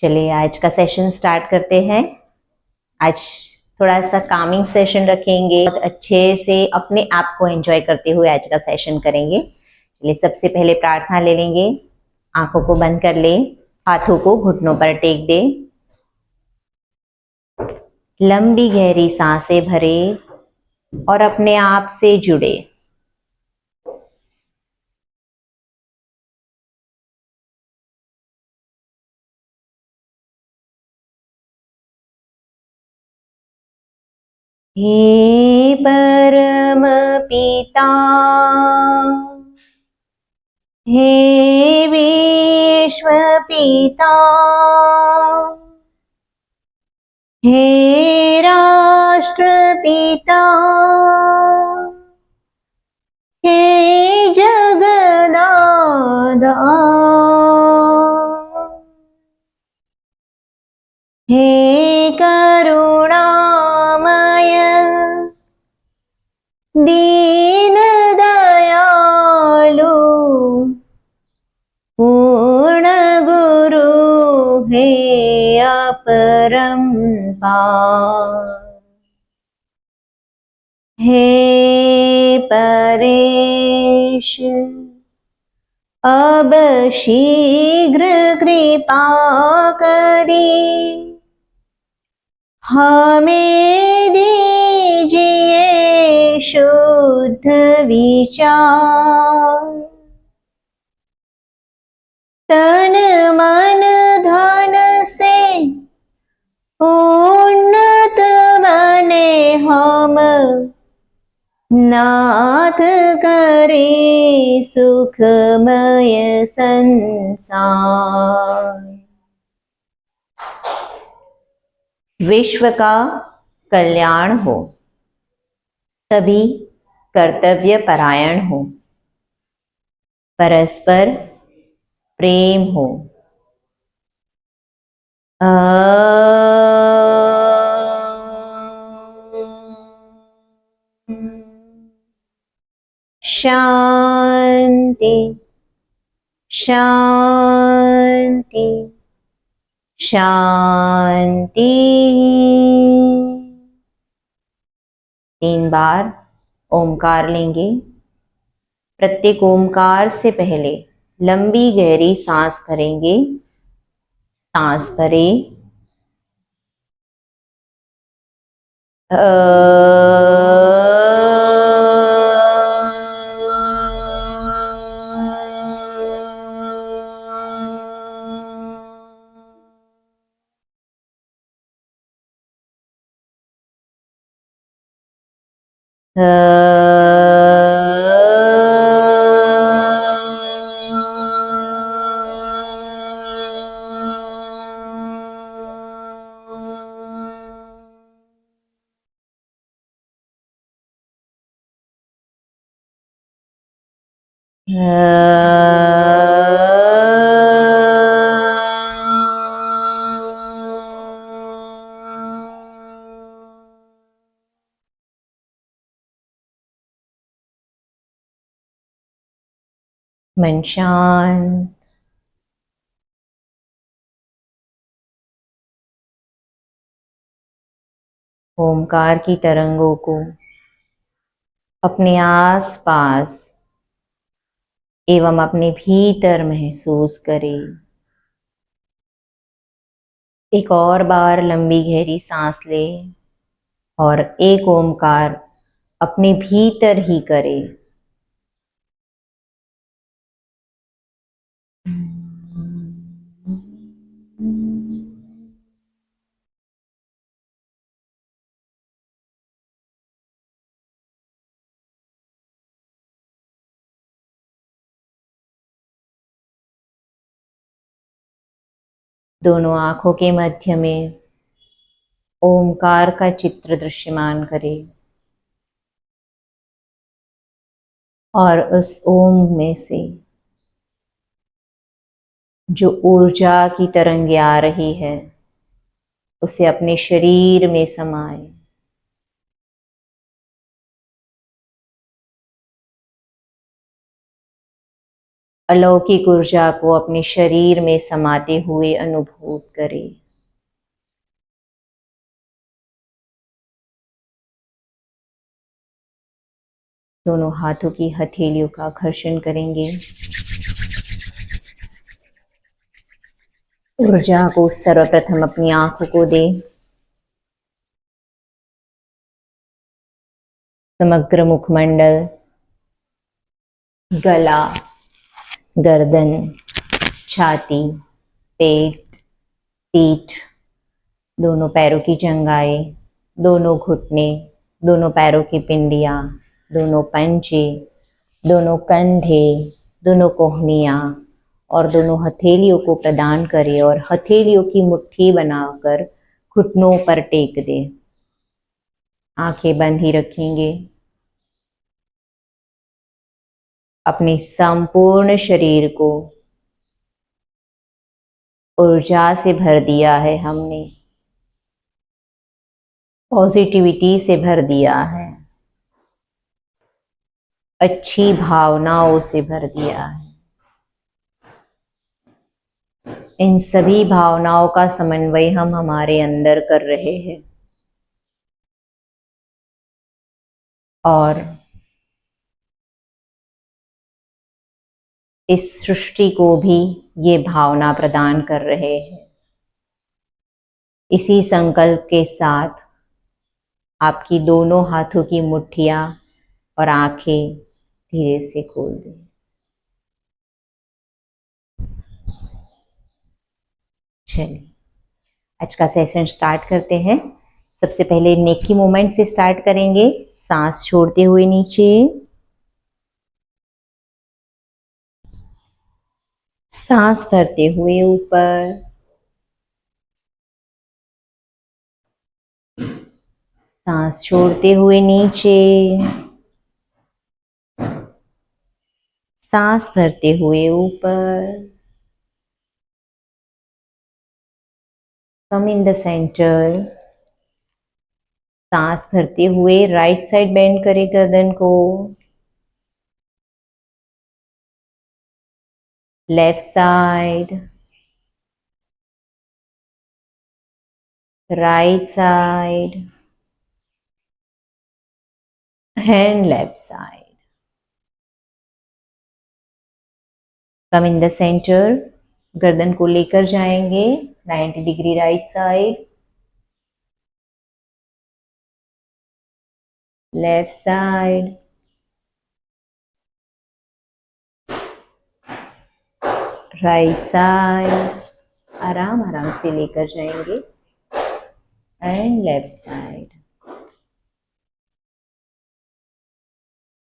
चलिए आज का सेशन स्टार्ट करते हैं। आज थोड़ा सा कामिंग सेशन रखेंगे, बहुत अच्छे से अपने आप को एंजॉय करते हुए आज का सेशन करेंगे। चलिए सबसे पहले प्रार्थना ले लेंगे। आंखों को बंद कर ले, हाथों को घुटनों पर टेक दे, लंबी गहरी सांसें भरे और अपने आप से जुड़े। हे परम पिता, हे विश्व पिता, हे राष्ट्रपिता, हे जगन्नाथ, हे करुणामय दीन दयालु पूर्ण गुरु, हे अपरंपार, हे परेश अब शीघ्र कृपा करी हमें दीजिए शुद्ध विचार, तन मन धन से उन्नत बने हम, नाथ करे सुखमय संसार। विश्व का कल्याण हो, सभी कर्तव्य परायण हो, परस्पर प्रेम हो। शांति शांति शांति। 3 बार ओमकार लेंगे। प्रत्येक ओमकार से पहले लंबी गहरी सांस भरेंगे। सांस भरे, मन शांत। ओमकार की तरंगों को अपने आस पास एवं अपने भीतर महसूस करें। एक और बार लंबी गहरी सांस ले और एक ओमकार अपने भीतर ही करें। दोनों आंखों के मध्य में ओमकार का चित्र दृश्यमान करें और उस ओम में से जो ऊर्जा की तरंगे आ रही है उसे अपने शरीर में समाए। अलौकिक ऊर्जा को अपने शरीर में समाते हुए अनुभूत करें। दोनों हाथों की हथेलियों का घर्षण करेंगे। ऊर्जा को सर्वप्रथम अपनी आंखों को दें। समग्र मुखमंडल, गला, गर्दन, छाती, पेट, पीठ, दोनों पैरों की जंघाएं, दोनों घुटने, दोनों पैरों की पिंडियां, दोनों पंजे, दोनों कंधे, दोनों कोहनियां और दोनों हथेलियों को प्रदान करें और हथेलियों की मुट्ठी बनाकर घुटनों पर टेक दें। आंखें बंद ही रखेंगे। अपने संपूर्ण शरीर को ऊर्जा से भर दिया है हमने, पॉजिटिविटी से भर दिया है, अच्छी भावनाओं से भर दिया है। इन सभी भावनाओं का समन्वय हम हमारे अंदर कर रहे हैं और इस सृष्टि को भी ये भावना प्रदान कर रहे हैं। इसी संकल्प के साथ आपकी दोनों हाथों की मुट्ठियां और आंखें धीरे से खोल दें। चलिए आज का सेशन स्टार्ट करते हैं। सबसे पहले नेक की मूवमेंट से स्टार्ट करेंगे। सांस छोड़ते हुए नीचे, सांस भरते हुए ऊपर, सांस छोड़ते हुए नीचे, सांस भरते हुए ऊपर। कम इन द सेंटर। सांस भरते हुए राइट साइड बेंड करें गर्दन को, left side, right side and left side. Come in the centre. गर्दन को लेकर जाएंगे 90 degree right side, left side, right side. आराम आराम से लेकर जाएंगे एंड लेफ्ट साइड।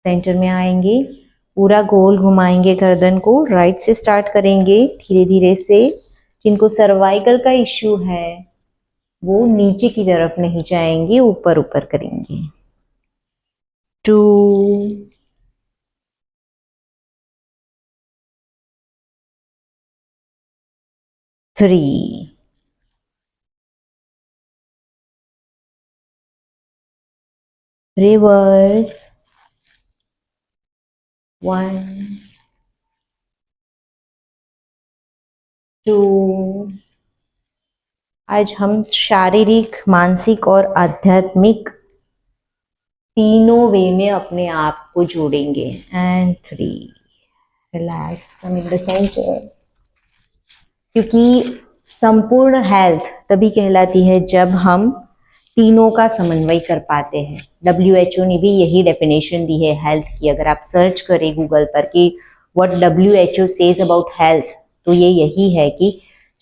सेंटर में आएंगे, पूरा गोल घुमाएंगे गर्दन को। राइट से स्टार्ट करेंगे धीरे धीरे से। जिनको सर्वाइकल का इश्यू है वो नीचे की तरफ नहीं जाएंगे, ऊपर ऊपर करेंगे। 2 3 रिवर्स 1 2। आज हम शारीरिक, मानसिक और आध्यात्मिक तीनों वे में अपने आप को जोड़ेंगे। And 3 relax in the centre. क्योंकि संपूर्ण हेल्थ तभी कहलाती है जब हम तीनों का समन्वय कर पाते हैं। WHO ने भी यही डेफिनेशन दी है हेल्थ की। अगर आप सर्च करें गूगल पर कि what WHO says about health, तो ये यही है कि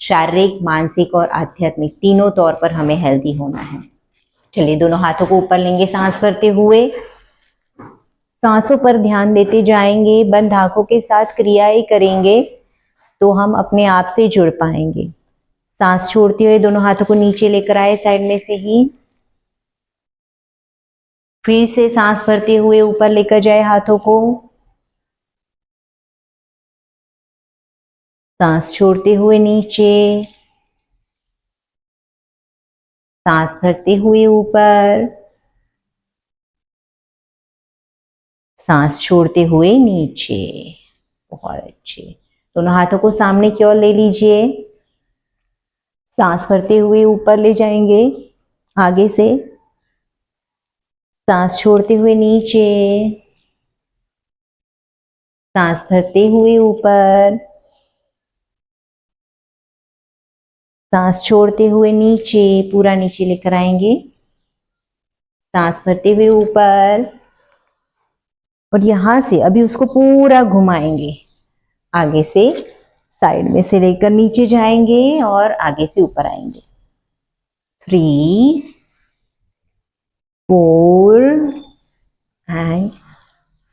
शारीरिक, मानसिक और आध्यात्मिक तीनों तौर पर हमें हेल्दी होना है। चलिए दोनों हाथों को ऊपर लेंगे सांस भरते हुए। सांसों पर ध्यान देते जाएंगे, बंद आंखों के साथ क्रियाएं करेंगे तो हम अपने आप से जुड़ पाएंगे। सांस छोड़ते हुए दोनों हाथों को नीचे लेकर आए साइड में से ही। फिर से सांस भरते हुए ऊपर लेकर जाए हाथों को। सांस छोड़ते हुए नीचे, सांस भरते हुए ऊपर, सांस छोड़ते हुए नीचे। बहुत अच्छे। दोनों हाथों को सामने की ओर ले लीजिए। सांस भरते हुए ऊपर ले जाएंगे आगे से, सांस छोड़ते हुए नीचे, सांस भरते हुए ऊपर, सांस छोड़ते हुए नीचे, पूरा नीचे लेकर आएंगे, सांस भरते हुए ऊपर, और यहां से अभी उसको पूरा घुमाएंगे। आगे से साइड में से लेकर नीचे जाएंगे और आगे से ऊपर आएंगे। 3, 4 एंड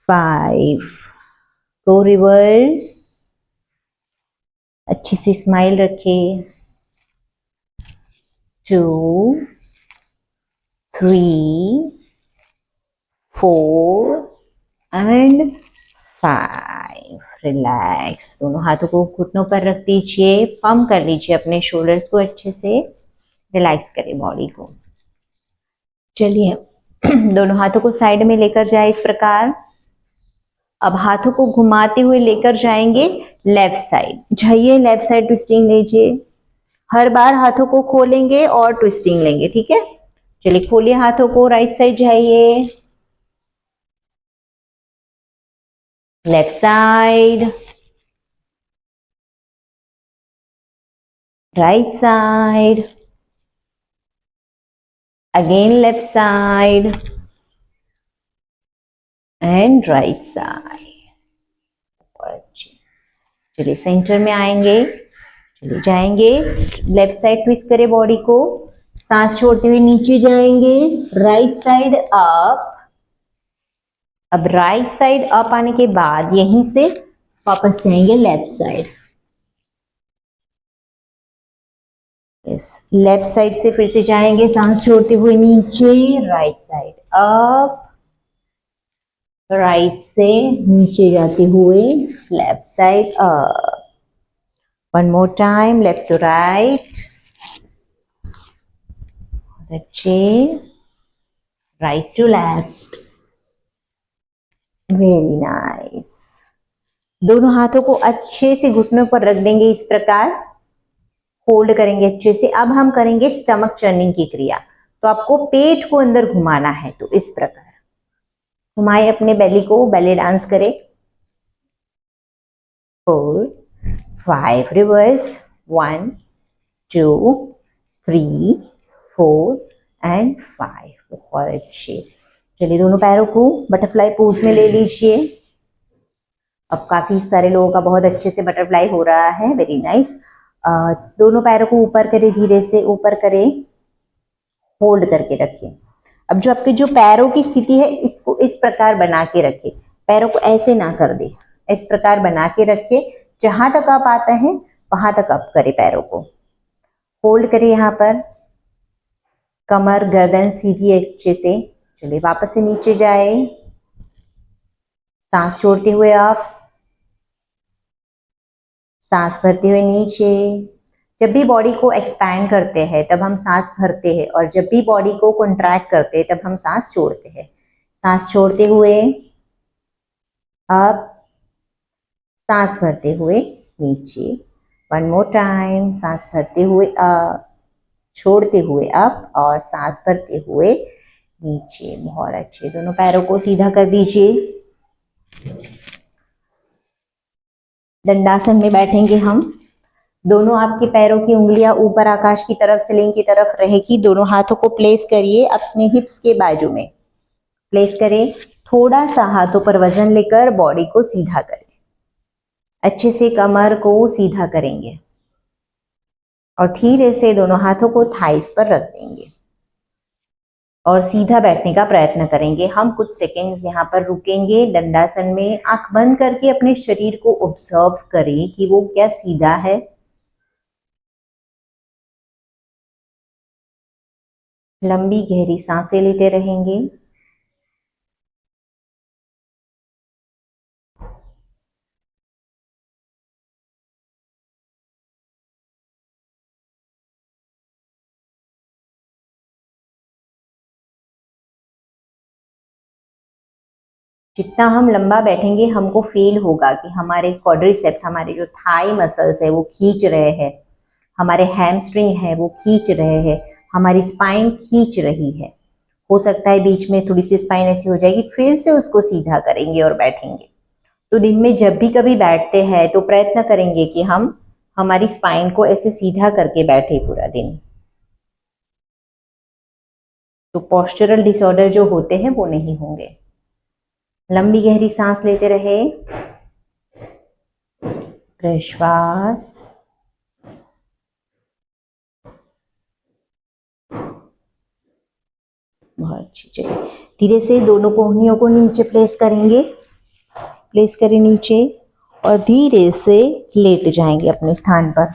5। Go reverse. अच्छी सी स्माइल रखें। 2, 3, 4 एंड 5। रिलैक्स। दोनों हाथों को घुटनों पर रख दीजिए, पंप कर लीजिए अपने शोल्डर्स को अच्छे से, रिलैक्स करें बॉडी को। चलिए दोनों हाथों को साइड में लेकर जाए इस प्रकार। अब हाथों को घुमाते हुए लेकर जाएंगे लेफ्ट साइड। जाइए लेफ्ट साइड ट्विस्टिंग लीजिए। हर बार हाथों को खोलेंगे और ट्विस्टिंग लेंगे, ठीक है। चलिए खोलिए हाथों को, राइट साइड जाइए, left side, right side, again left side and right side. चलिए सेंटर में आएंगे, चलिए जाएंगे, लेफ्ट साइड ट्विस्ट करें बॉडी को, सांस छोड़ते हुए नीचे जाएंगे, राइट साइड अप। अब राइट साइड अप आने के बाद यहीं से वापस जाएंगे left side. Yes, left side से फिर से जाएंगे, सांस छोड़ते हुए नीचे, राइट साइड अप, राइट से नीचे जाते हुए left side up. One more time, left to right, अच्छे, right to left, very nice. दोनों हाथों को अच्छे से घुटनों पर रख देंगे इस प्रकार, होल्ड करेंगे अच्छे से। अब हम करेंगे स्टमक टर्निंग की क्रिया। तो आपको पेट को अंदर घुमाना है, तो इस प्रकार घुमाए अपने बेली को, बेली डांस करें। 4, 5 रिवर्स, 1, 2, 3, 4 एंड 5। बहुत अच्छे। चलिए दोनों पैरों को बटरफ्लाई पोज में ले लीजिए। अब काफी सारे लोगों का बहुत अच्छे से बटरफ्लाई हो रहा है, वेरी नाइस। दोनों पैरों को ऊपर करें, धीरे से ऊपर करें, होल्ड करके रखें। अब जो आपके जो पैरों की स्थिति है, इसको इस प्रकार बना के रखें, पैरों को ऐसे ना कर दे, इस प्रकार बना के रखें। जहां तक आप आता है वहां तक अप करें, पैरों को होल्ड करें यहाँ पर, कमर गर्दन सीधी अच्छे से। चलिए वापस से नीचे जाए, सांस छोड़ते हुए आप, सांस भरते हुए नीचे। जब भी बॉडी को एक्सपैंड करते हैं तब हम सांस भरते हैं, और जब भी बॉडी को कॉन्ट्रैक्ट करते हैं तब हम सांस छोड़ते हैं। सांस छोड़ते हुए अप, सांस भरते हुए नीचे। वन मोर टाइम, सांस भरते हुए अप, छोड़ते हुए अप, और सांस भरते हुए नीचे। बहुत अच्छे। दोनों पैरों को सीधा कर दीजिए। दंडासन में बैठेंगे हम। दोनों आपके पैरों की उंगलियां ऊपर आकाश की तरफ, सीलिंग की तरफ रहेगी। दोनों हाथों को प्लेस करिए अपने हिप्स के बाजू में, प्लेस करें। थोड़ा सा हाथों पर वजन लेकर बॉडी को सीधा करें, अच्छे से कमर को सीधा करेंगे, और धीरे से दोनों हाथों को थाइस पर रख देंगे और सीधा बैठने का प्रयत्न करेंगे। हम कुछ सेकंड्स यहाँ पर रुकेंगे दंडासन में। आंख बंद करके अपने शरीर को ऑब्जर्व करें कि वो क्या सीधा है। लंबी गहरी सांसें लेते रहेंगे। जितना हम लंबा बैठेंगे हमको फील होगा कि हमारे क्वाड्रिसेप्स, हमारे जो थाई मसल्स है वो खींच रहे हैं, हमारे हैमस्ट्रिंग है वो खींच रहे हैं, हमारी स्पाइन खींच रही है। हो सकता है बीच में थोड़ी सी स्पाइन ऐसी हो जाएगी, फिर से उसको सीधा करेंगे और बैठेंगे। तो दिन में जब भी कभी बैठते हैं तो प्रयत्न करेंगे कि हम हमारी स्पाइन को ऐसे सीधा करके बैठे पूरा दिन। तो पोस्चरल डिसऑर्डर जो होते हैं वो नहीं होंगे। लंबी गहरी सांस लेते रहे, प्रश्वास, बहुत अच्छी। चलिए धीरे से दोनों कोहनियों को नीचे प्लेस करेंगे, प्लेस करें नीचे और धीरे से लेट जाएंगे अपने स्थान पर।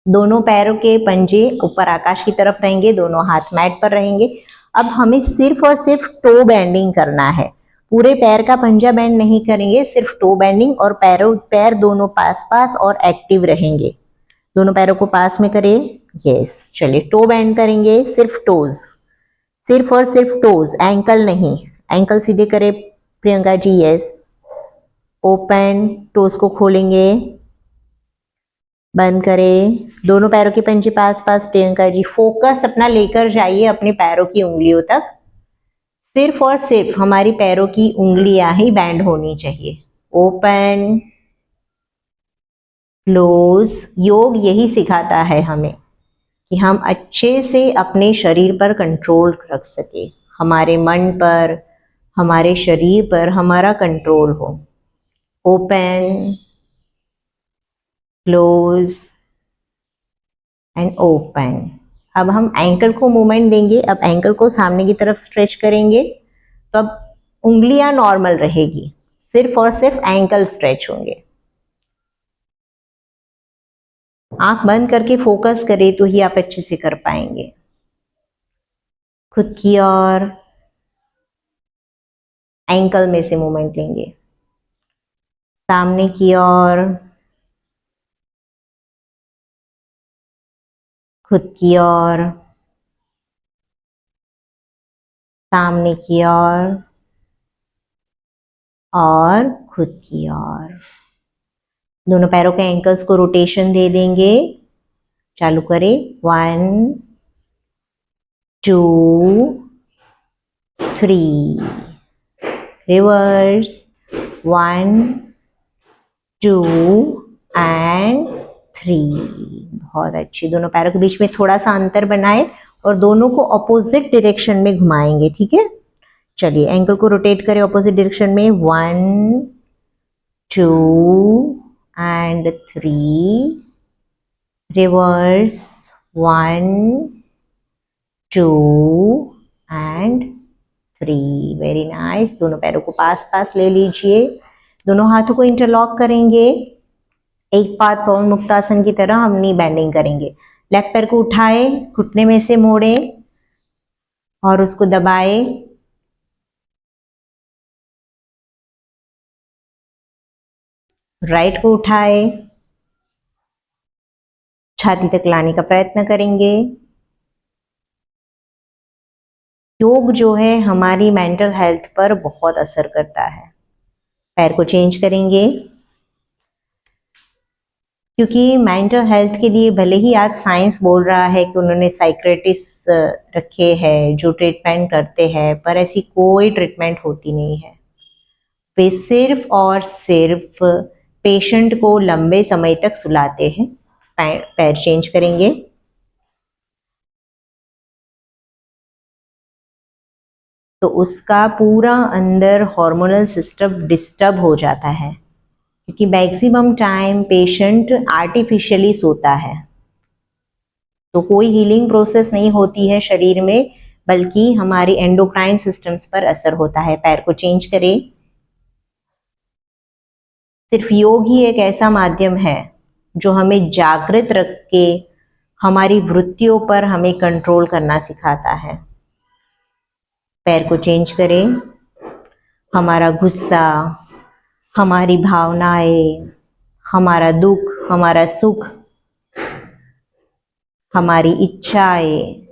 दोनों पैरों के पंजे ऊपर आकाश की तरफ रहेंगे, दोनों हाथ मैट पर रहेंगे। अब हमें सिर्फ और सिर्फ टो बेंडिंग करना है, पूरे पैर का पंजा बेंड नहीं करेंगे, सिर्फ टो बेंडिंग। और पैर दोनों पास पास और एक्टिव रहेंगे। दोनों पैरों को पास में करें, यस। चलिए टो बेंड करेंगे, सिर्फ टोज, सिर्फ और सिर्फ टोज, एंकल नहीं। एंकल सीधे करें Priyanka ji, yes. Open, toes को खोलेंगे, बंद करें। दोनों पैरों के पंजे पास पास प्रियंका जी। फोकस अपना लेकर जाइए अपने पैरों की उंगलियों तक, सिर्फ और सिर्फ हमारी पैरों की उंगलियां ही बैंड होनी चाहिए। Open, close. योग यही सिखाता है हमें कि हम अच्छे से अपने शरीर पर कंट्रोल रख सके, हमारे मन पर, हमारे शरीर पर हमारा कंट्रोल हो। Open, close and open. अब हम एंकल को मूवमेंट देंगे। अब एंकल को सामने की तरफ स्ट्रेच करेंगे तो अब उंगलियां नॉर्मल रहेगी, सिर्फ और सिर्फ एंकल स्ट्रेच होंगे। आंख बंद करके फोकस करें तो ही आप अच्छे से कर पाएंगे। खुद की ओर एंकल में से मूवमेंट लेंगे, सामने की ओर, खुद की ओर, सामने की ओर और खुद की ओर। दोनों पैरों के एंकल्स को रोटेशन दे देंगे। चालू करें, 1 2 3, रिवर्स, 1 2 एंड 3। बहुत अच्छी। दोनों पैरों के बीच में थोड़ा सा अंतर बनाए और दोनों को ऑपोजिट डायरेक्शन में घुमाएंगे, ठीक है। चलिए एंकल को रोटेट करें ऑपोजिट डायरेक्शन में, 1 2 and 3, reverse, 1 2 and 3। Very nice. दोनों पैरों को पास पास ले लीजिए, दोनों हाथों को इंटरलॉक करेंगे। एक पाद पवन मुक्तासन की तरह हम नी बेंडिंग करेंगे। लेफ्ट पैर को उठाए, घुटने में से मोड़े और उसको दबाए। राइट को उठाए, छाती तक लाने का प्रयत्न करेंगे। योग जो है हमारी मेंटल हेल्थ पर बहुत असर करता है। पैर को चेंज करेंगे क्योंकि मेंटल हेल्थ के लिए भले ही आज साइंस बोल रहा है कि उन्होंने साइक्रेटिस्ट रखे हैं जो ट्रीटमेंट करते हैं, पर ऐसी कोई ट्रीटमेंट होती नहीं है। वे सिर्फ और सिर्फ पेशेंट को लंबे समय तक सुलाते हैं। पैर चेंज करेंगे, तो उसका पूरा अंदर हार्मोनल सिस्टम डिस्टर्ब हो जाता है क्योंकि मैक्सिमम टाइम पेशेंट आर्टिफिशियली सोता है। तो कोई हीलिंग प्रोसेस नहीं होती है शरीर में, बल्कि हमारी एंडोक्राइन सिस्टम्स पर असर होता है। पैर को चेंज करें। सिर्फ योग ही एक ऐसा माध्यम है जो हमें जागृत रख के हमारी वृत्तियों पर हमें कंट्रोल करना सिखाता है। पैर को चेंज करें। हमारा गुस्सा, हमारी भावनाएं, हमारा दुख, हमारा सुख, हमारी इच्छाएं,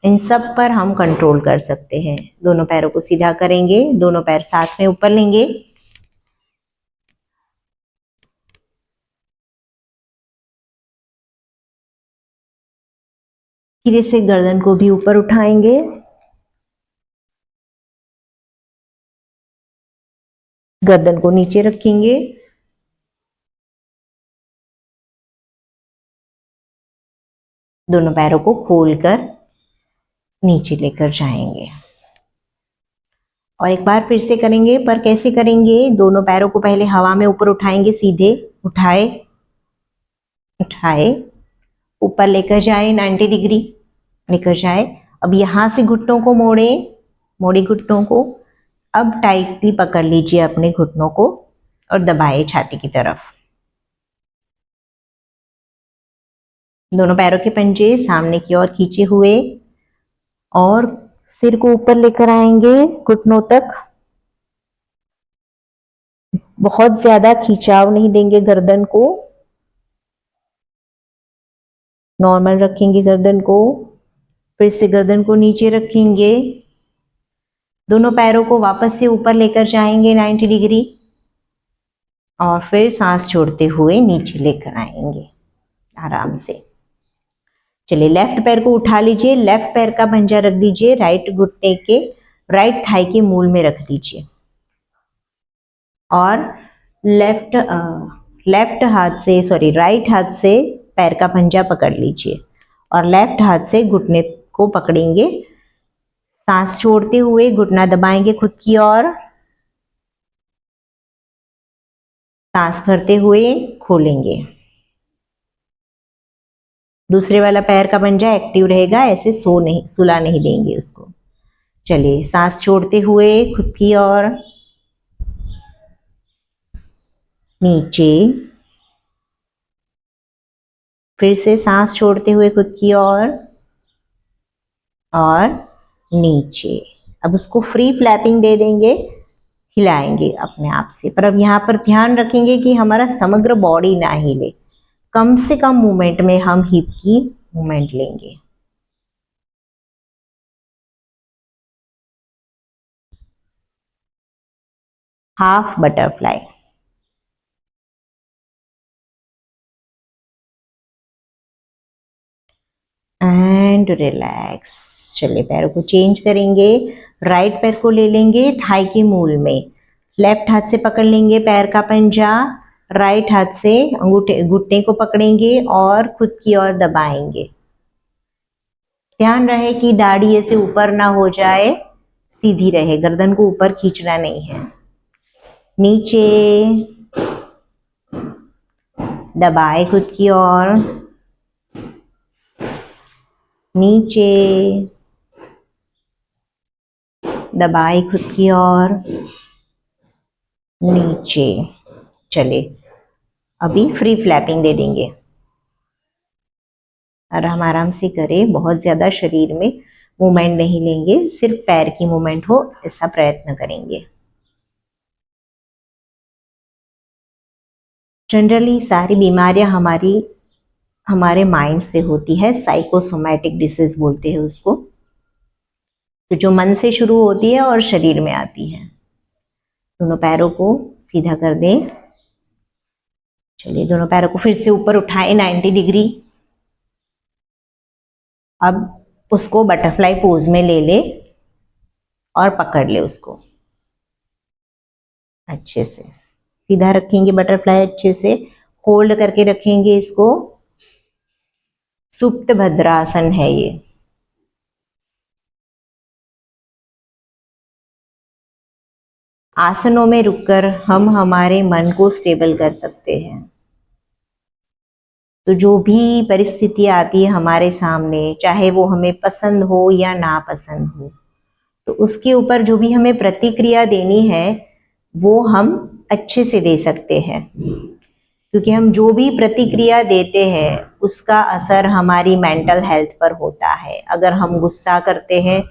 इन सब पर हम कंट्रोल कर सकते हैं। दोनों पैरों को सीधा करेंगे, दोनों पैर साथ में ऊपर लेंगे, धीरे से गर्दन को भी ऊपर उठाएंगे, गर्दन को नीचे रखेंगे, दोनों पैरों को खोलकर नीचे लेकर जाएंगे। और एक बार फिर से करेंगे, पर कैसे करेंगे? दोनों पैरों को पहले हवा में ऊपर उठाएंगे, सीधे उठाए उठाए, ऊपर लेकर जाए, 90 डिग्री लेकर जाए। अब यहां से घुटनों को मोड़े, मोड़े घुटनों को। अब टाइटली पकड़ लीजिए अपने घुटनों को और दबाए छाती की तरफ। दोनों पैरों के पंजे सामने की ओर खींचे हुए और सिर को ऊपर लेकर आएंगे घुटनों तक। बहुत ज्यादा खिंचाव नहीं देंगे गर्दन को, नॉर्मल रखेंगे गर्दन को। फिर से गर्दन को नीचे रखेंगे, दोनों पैरों को वापस से ऊपर लेकर जाएंगे 90 डिग्री और फिर सांस छोड़ते हुए नीचे लेकर आएंगे आराम से। चलिए, लेफ्ट पैर को उठा लीजिए, लेफ्ट पैर का पंजा रख दीजिए राइट घुटने के, राइट थाई के मूल में रख दीजिए और राइट हाथ से पैर का पंजा पकड़ लीजिए और लेफ्ट हाथ से घुटने को पकड़ेंगे। सांस छोड़ते हुए घुटना दबाएंगे खुद की ओर, सांस भरते हुए खोलेंगे। दूसरे वाला पैर का पंजा एक्टिव रहेगा, ऐसे सुला नहीं देंगे उसको। चलिए, सांस छोड़ते हुए खुद की ओर, नीचे, फिर से सांस छोड़ते हुए खुद की ओर और नीचे। अब उसको फ्री फ्लैपिंग दे देंगे, हिलाएंगे अपने आप से। पर अब यहाँ पर ध्यान रखेंगे कि हमारा समग्र बॉडी ना हिले, कम से कम मूवमेंट में हम हिप की मूवमेंट लेंगे। Half butterfly and relax. चलिए, पैरों को चेंज करेंगे, राइट पैर को ले लेंगे थाई के मूल में, लेफ्ट हाथ से पकड़ लेंगे पैर का पंजा, राइट हाथ से अंगूठे घुटने को पकड़ेंगे और खुद की ओर दबाएंगे। ध्यान रहे कि दाढ़ी ऐसे ऊपर ना हो जाए, सीधी रहे, गर्दन को ऊपर खींचना नहीं है। नीचे, दबाए खुद की ओर, नीचे, दबाए खुद की ओर, नीचे। चले, अभी फ्री फ्लैपिंग दे देंगे और हम आराम से करें, बहुत ज्यादा शरीर में मूवमेंट नहीं लेंगे, सिर्फ पैर की मूवमेंट हो ऐसा प्रयत्न करेंगे। जनरली सारी बीमारियां हमारे माइंड से होती है, साइकोसोमैटिक डिसीज बोलते हैं उसको, तो जो मन से शुरू होती है और शरीर में आती है। दोनों पैरों को सीधा कर दें। चलिए, दोनों पैरों को फिर से ऊपर उठाएं 90 डिग्री। अब उसको बटरफ्लाई पोज में ले ले और पकड़ ले उसको अच्छे से, सीधा रखेंगे बटरफ्लाई अच्छे से, होल्ड करके रखेंगे इसको। सुप्त भद्रासन है ये। आसनों में रुककर हम हमारे मन को स्टेबल कर सकते हैं। तो जो भी परिस्थिति आती है हमारे सामने, चाहे वो हमें पसंद हो या ना पसंद हो, तो उसके ऊपर जो भी हमें प्रतिक्रिया देनी है वो हम अच्छे से दे सकते हैं, क्योंकि हम जो भी प्रतिक्रिया देते हैं उसका असर हमारी मेंटल हेल्थ पर होता है। अगर हम गुस्सा करते हैं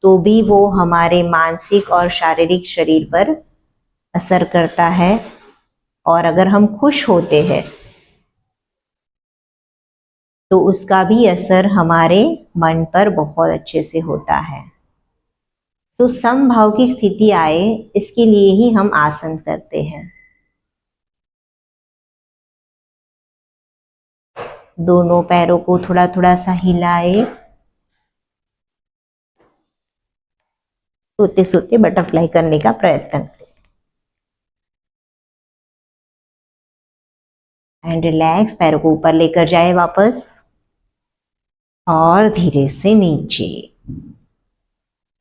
तो भी वो हमारे मानसिक और शारीरिक शरीर पर असर करता है, और अगर हम खुश होते हैं तो उसका भी असर हमारे मन पर बहुत अच्छे से होता है। तो समभाव की स्थिति आए इसके लिए ही हम आसन करते हैं। दोनों पैरों को थोड़ा थोड़ा सा हिलाए, सोते सोते बटरफ्लाई करने का प्रयत्न करें। एंड रिलैक्स, पैरों को ऊपर लेकर जाए वापस और धीरे से नीचे।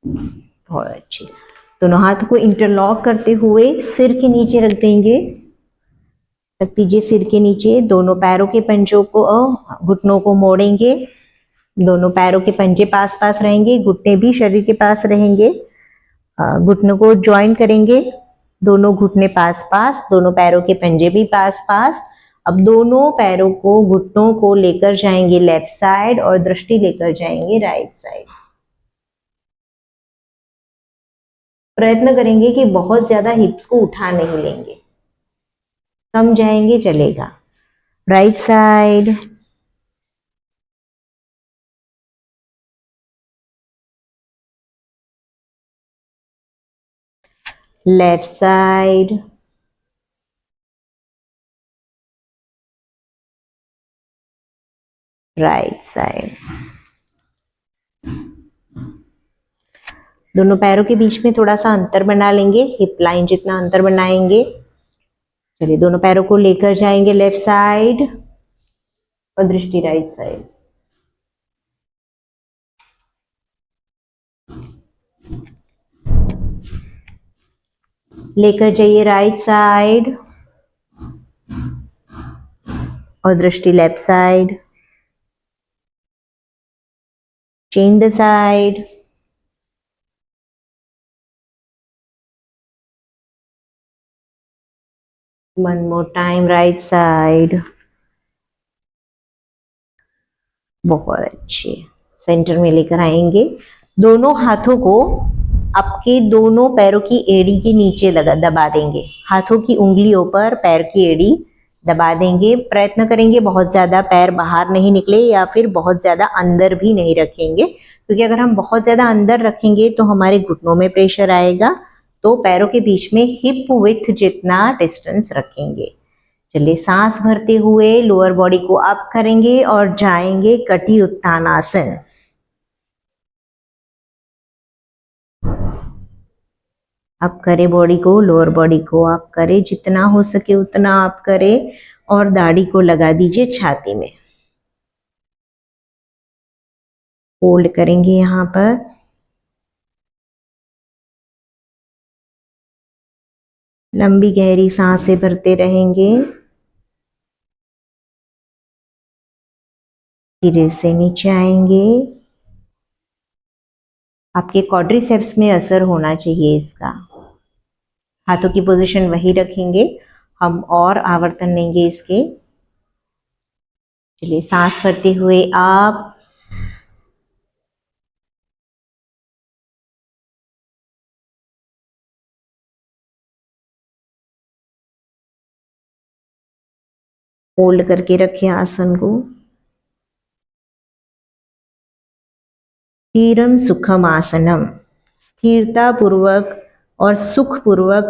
बहुत अच्छी। दोनों हाथों को इंटरलॉक करते हुए सिर के नीचे रख देंगे। रख दीजिए सिर के नीचे। दोनों पैरों के पंजों को, घुटनों को मोड़ेंगे। दोनों पैरों के पंजे पास पास रहेंगे, घुटने भी शरीर के पास रहेंगे। घुटनों को ज्वाइन करेंगे, दोनों घुटने पास पास, दोनों पैरों के पंजे भी पास पास। अब दोनों पैरों को, घुटनों को लेकर जाएंगे लेफ्ट साइड और दृष्टि लेकर जाएंगे राइट साइड। प्रयत्न करेंगे कि बहुत ज्यादा हिप्स को उठा नहीं लेंगे, कम जाएंगे चलेगा। Right side, left side, right side. दोनों पैरों के बीच में थोड़ा सा अंतर बना लेंगे, हिप लाइन जितना अंतर बनाएंगे। चलिए, दोनों पैरों को लेकर जाएंगे लेफ्ट साइड और दृष्टि राइट साइड। लेकर जाइए राइट साइड और दृष्टि left side. Change the side. One more time, right side. बहुत अच्छे। सेंटर में लेकर आएंगे। दोनों हाथों को आपके दोनों पैरों की एड़ी के नीचे दबा देंगे। हाथों की उंगलियों पर पैर की एड़ी दबा देंगे। प्रयत्न करेंगे बहुत ज्यादा पैर बाहर नहीं निकले या फिर बहुत ज्यादा अंदर भी नहीं रखेंगे, क्योंकि अगर हम बहुत ज्यादा अंदर रखेंगे तो हमारे घुटनों में प्रेशर आएगा। तो पैरों के बीच में हिप विड्थ जितना डिस्टेंस रखेंगे। चलिए, सांस भरते हुए लोअर बॉडी को अप करेंगे और जाएंगे कटी उत्तानासन। अप करें बॉडी को, लोअर बॉडी को अप करें, जितना हो सके उतना अप करें और दाढ़ी को लगा दीजिए छाती में। होल्ड करेंगे यहाँ पर। लंबी गहरी सांसें भरते रहेंगे। धीरे से नीचे आएंगे। आपके क्वाड्रिसेप्स में असर होना चाहिए इसका। हाथों की पोजीशन वही रखेंगे, हम और आवर्तन लेंगे इसके। चलिए, सांस भरते हुए आप, होल्ड करके रखें आसन को। स्थिरम सुखम आसनम, स्थिरता पूर्वक और सुख पूर्वक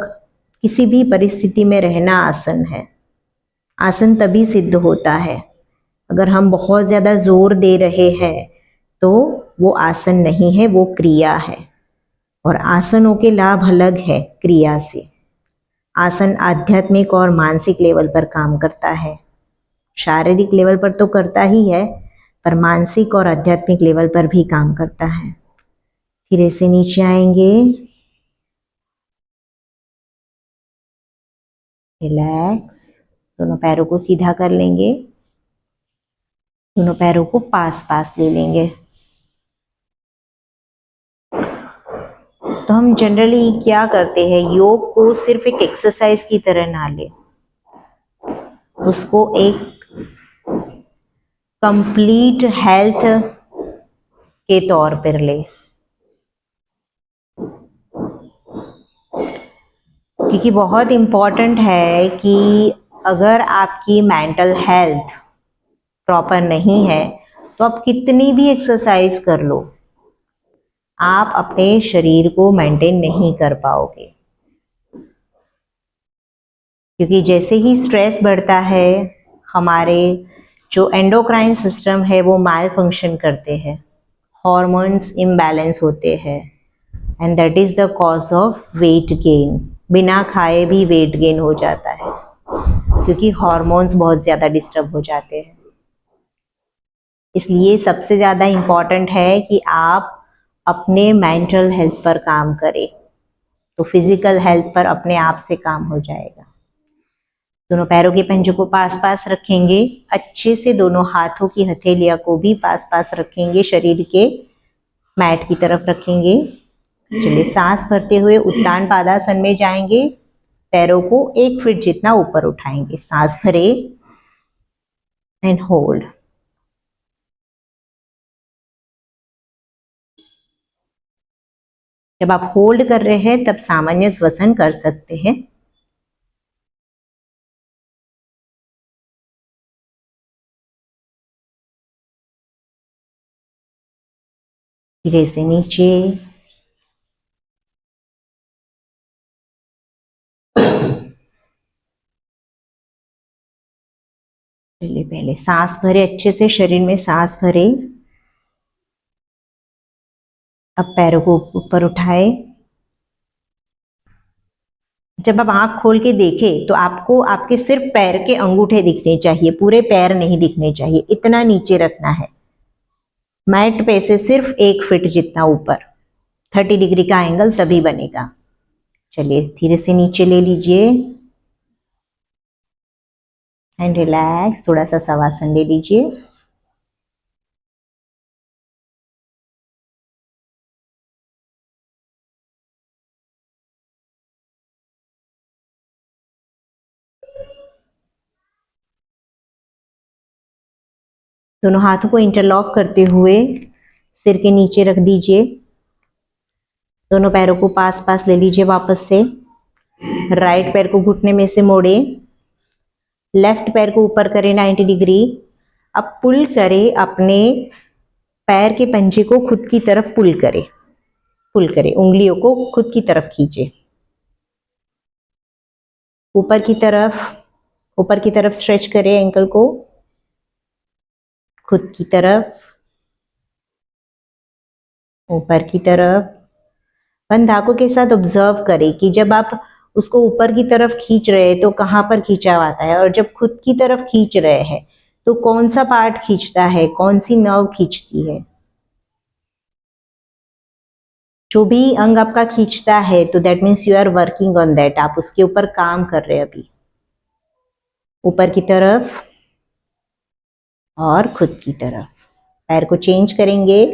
किसी भी परिस्थिति में रहना आसन है। आसन तभी सिद्ध होता है, अगर हम बहुत ज्यादा जोर दे रहे हैं तो वो आसन नहीं है, वो क्रिया है। और आसनों के लाभ अलग है क्रिया से। आसन आध्यात्मिक और मानसिक लेवल पर काम करता है। शारीरिक लेवल पर तो करता ही है, पर मानसिक और आध्यात्मिक लेवल पर भी काम करता है। धीरे से नीचे आएंगे। रिलैक्स। दोनों पैरों को सीधा कर लेंगे। दोनों पैरों को पास पास ले लेंगे। तो हम जनरली क्या करते हैं, योग को सिर्फ एक एक्सरसाइज की तरह ना ले, उसको एक कंप्लीट हेल्थ के तौर पर ले। क्योंकि बहुत इम्पोर्टेंट है कि अगर आपकी मेंटल हेल्थ प्रॉपर नहीं है तो आप कितनी भी एक्सरसाइज कर लो, आप अपने शरीर को मेंटेन नहीं कर पाओगे। क्योंकि जैसे ही स्ट्रेस बढ़ता है, हमारे जो एंडोक्राइन सिस्टम है वो माल फंक्शन करते हैं, हॉर्मोन्स इम्बैलेंस होते हैं, and that is the cause of weight gain. बिना खाए भी वेट गेन हो जाता है क्योंकि हॉर्मोन्स बहुत ज़्यादा डिस्टर्ब हो जाते हैं। इसलिए सबसे ज़्यादा इम्पॉर्टेंट है कि आप अपने मेंटल हेल्थ पर काम करें, तो फिजिकल हेल्थ पर अपने आप से काम हो जाएगा। दोनों पैरों के पंजों को पास पास रखेंगे, अच्छे से दोनों हाथों की हथेलियां को भी पास पास रखेंगे, शरीर के मैट की तरफ रखेंगे। चलिए, सांस भरते हुए उत्तान पादासन में जाएंगे, पैरों को 1 फीट जितना ऊपर उठाएंगे। सांस भरे एंड होल्ड। जब आप होल्ड कर रहे हैं तब सामान्य श्वसन कर सकते हैं। धीरे से नीचे, चलिए पहले सांस भरे, अच्छे से शरीर में सांस भरे। अब पैरों को ऊपर उठाए। जब आप आंख खोल के देखें तो आपको आपके सिर्फ पैर के अंगूठे दिखने चाहिए, पूरे पैर नहीं दिखने चाहिए, इतना नीचे रखना है मैट पे से, सिर्फ 1 फीट जितना ऊपर। 30 डिग्री का एंगल तभी बनेगा। चलिए धीरे से नीचे ले लीजिए एंड रिलैक्स। थोड़ा सा शवासन ले लीजिए। दोनों हाथों को इंटरलॉक करते हुए सिर के नीचे रख दीजिए। दोनों पैरों को पास पास ले लीजिए वापस से। राइट पैर को घुटने में से मोड़े, लेफ्ट पैर को ऊपर करें 90 डिग्री। अब पुल करें, अपने पैर के पंजे को खुद की तरफ पुल करें, उंगलियों को खुद की तरफ खींचे, ऊपर की तरफ, ऊपर की तरफ स्ट्रेच करें एंकल को, खुद की तरफ, ऊपर की तरफ। बंद आंखों के साथ ऑब्जर्व करें कि जब आप उसको ऊपर की तरफ खींच रहे हैं तो कहाँ पर खींचाव आता है, और जब खुद की तरफ खींच रहे हैं तो कौन सा पार्ट खींचता है, कौन सी नर्व खींचती है। जो भी अंग आपका खींचता है तो that means you are working on that, आप उसके ऊपर काम कर रहे हैं अभी। ऊपर की तरफ और खुद की तरफ। पैर को चेंज करेंगे,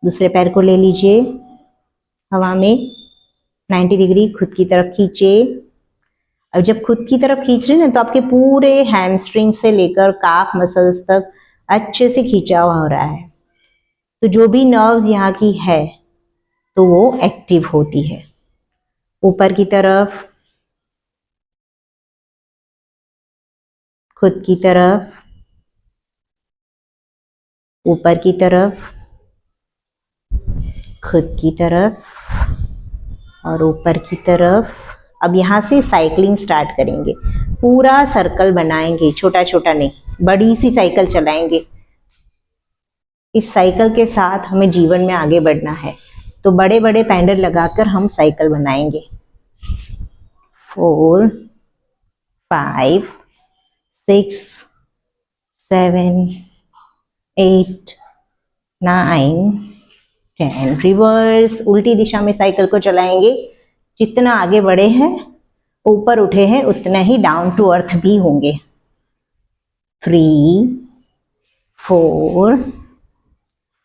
दूसरे पैर को ले लीजिए हवा में 90 डिग्री, खुद की तरफ खींचे। अब जब खुद की तरफ खींच रहे हैं ना तो आपके पूरे हैमस्ट्रिंग से लेकर काफ मसल्स तक अच्छे से खींचाव हो रहा है, तो जो भी नर्व्स यहाँ की है तो वो एक्टिव होती है। ऊपर की तरफ, खुद की तरफ, ऊपर की तरफ, खुद की तरफ और ऊपर की तरफ। अब यहाँ से साइकिलिंग स्टार्ट करेंगे, पूरा सर्कल बनाएंगे, छोटा छोटा नहीं, बड़ी सी साइकिल चलाएंगे। इस साइकिल के साथ हमें जीवन में आगे बढ़ना है, तो बड़े बड़े पैडल लगाकर हम साइकिल बनाएंगे। 4, 5, 6, 7, 8, 9, 10। रिवर्स, उल्टी दिशा में साइकिल को चलाएंगे। जितना आगे बढ़े हैं, ऊपर उठे हैं, उतना ही डाउन टू अर्थ भी होंगे। 3, 4,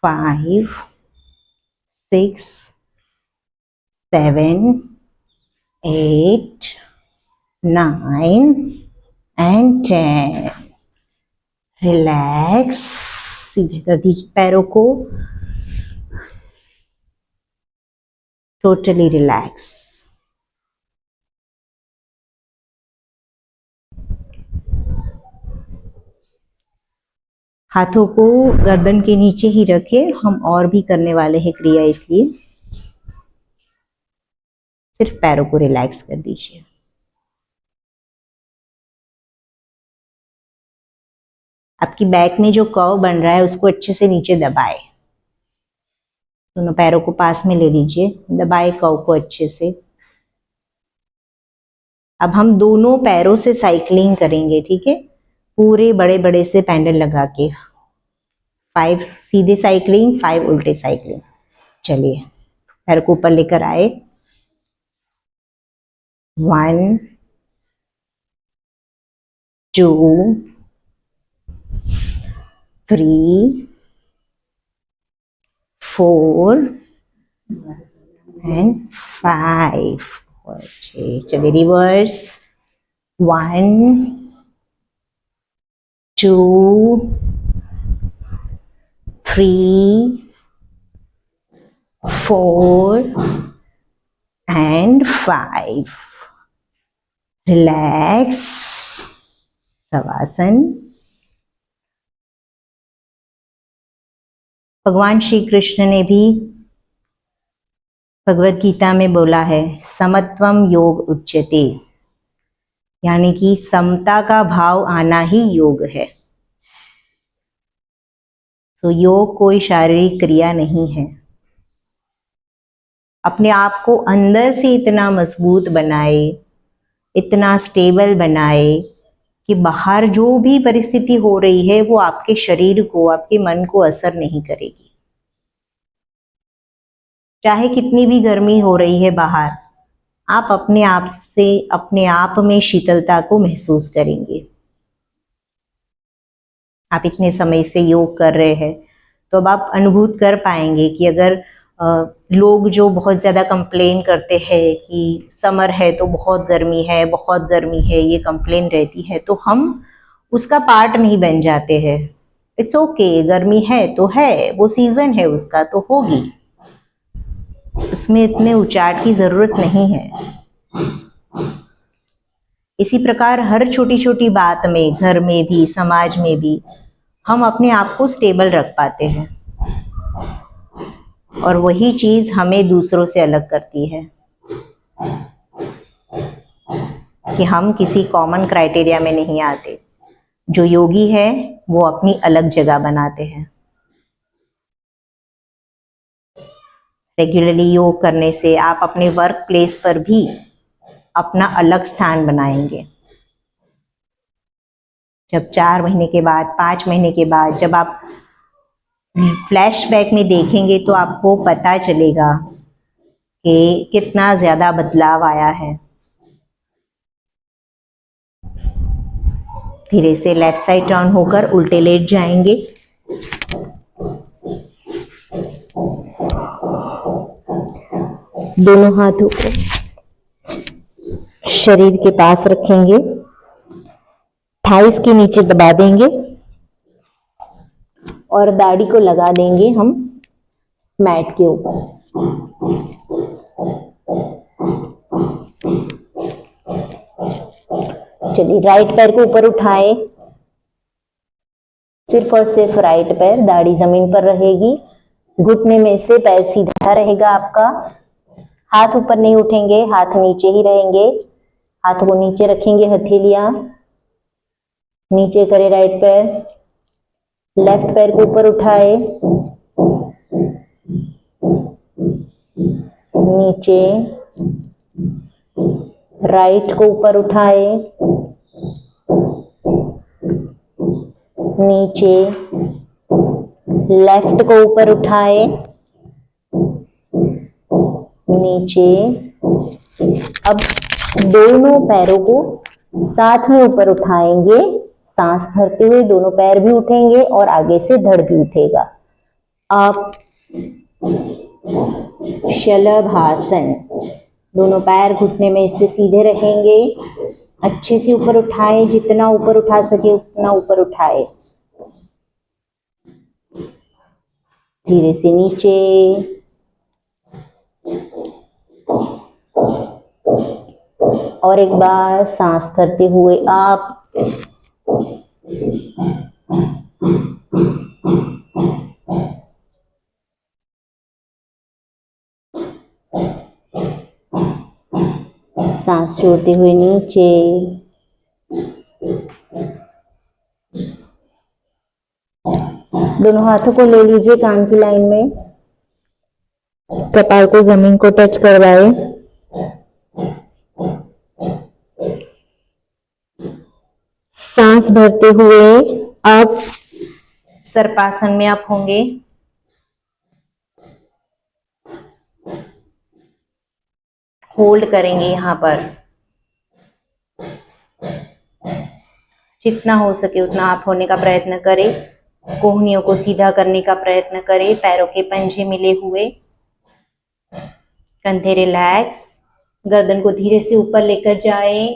5, 6, 7, 8, 9 एंड 10। रिलैक्स, सीधे कर दीजिए पैरों को, टोटली रिलैक्स। हाथों को गर्दन के नीचे ही रखें, हम और भी करने वाले हैं क्रिया, इसलिए सिर्फ पैरों को रिलैक्स कर दीजिए। आपकी बैक में जो कर्व बन रहा है उसको अच्छे से नीचे दबाए, दोनों पैरों को पास में ले लीजिए, दबाए कर्व को अच्छे से। अब हम दोनों पैरों से साइकिलिंग करेंगे, ठीक है, पूरे बड़े बड़े से पैंडल लगा के। 5 सीधे साइकिलिंग, 5 उल्टे साइकिलिंग। चलिए, पैर को ऊपर लेकर आए, 1 2 3 4 एंड 5। चलिए रिवर्स, 1 2 3 4 and 5। रिलैक्स, शवासन। भगवान श्री कृष्ण ने भी भगवत गीता में बोला है, समत्वम योग उच्यते, यानी कि समता का भाव आना ही योग है। तो योग कोई शारीरिक क्रिया नहीं है। अपने आप को अंदर से इतना मजबूत बनाए, इतना स्टेबल बनाए कि बाहर जो भी परिस्थिति हो रही है वो आपके शरीर को, आपके मन को असर नहीं करेगी। चाहे कितनी भी गर्मी हो रही है बाहर, आप अपने आप से, अपने आप में शीतलता को महसूस करेंगे। आप इतने समय से योग कर रहे हैं तो अब आप अनुभूत कर पाएंगे कि अगर लोग जो बहुत ज़्यादा कंप्लेन करते हैं कि समर है तो बहुत गर्मी है, बहुत गर्मी है, ये कंप्लेन रहती है, तो हम उसका पार्ट नहीं बन जाते हैं। इट्स ओके, गर्मी है तो है, वो सीजन है उसका, तो होगी, उसमें इतने उचाट की जरूरत नहीं है। इसी प्रकार हर छोटी छोटी बात में, घर में भी, समाज में भी, हम अपने आप को स्टेबल रख पाते हैं, और वही चीज हमें दूसरों से अलग करती है कि हम किसी कॉमन क्राइटेरिया में नहीं आते। जो योगी है वो अपनी अलग जगह बनाते हैं। रेगुलरली योग करने से आप अपने वर्क प्लेस पर भी अपना अलग स्थान बनाएंगे। जब 4 महीने के बाद, 5 महीने के बाद जब आप फ्लैशबैक में देखेंगे तो आपको पता चलेगा कि कितना ज्यादा बदलाव आया है। धीरे से लेफ्ट साइड टर्न होकर उल्टे लेट जाएंगे। दोनों हाथों को शरीर के पास रखेंगे, थाइस के नीचे दबा देंगे और दाढ़ी को लगा देंगे हम मैट के ऊपर। चलिए, राइट पैर को ऊपर उठाए, सिर्फ और सिर्फ राइट पैर, दाढ़ी जमीन पर रहेगी, घुटने में से पैर सीधा रहेगा आपका, हाथ ऊपर नहीं उठेंगे, हाथ नीचे ही रहेंगे। हाथ को नीचे रखेंगे, हथेलियां नीचे करे राइट पैर, लेफ्ट पैर को ऊपर उठाए, नीचे, राइट को ऊपर उठाए, नीचे, लेफ्ट को ऊपर उठाए, नीचे। अब दोनों पैरों को साथ में ऊपर उठाएंगे, सांस भरते हुए दोनों पैर भी उठेंगे और आगे से धड़ भी उठेगा। आप शलभासन, दोनों पैर घुटने में इससे सीधे रहेंगे, अच्छे से ऊपर उठाए, जितना ऊपर उठा सके उतना ऊपर उठाए, धीरे से नीचे, और एक बार सांस भरते हुए आप सांस छोड़ते हुए नीचे, दोनों हाथों को ले लीजिए कान की लाइन में, कपाल को जमीन को टच करवाए, सांस भरते हुए आप सर्पासन में आप होंगे। होल्ड करेंगे यहां पर, जितना हो सके उतना आप होने का प्रयत्न करें। कोहनियों को सीधा करने का प्रयत्न करें, पैरों के पंजे मिले हुए, कंधे रिलैक्स, गर्दन को धीरे से ऊपर लेकर जाए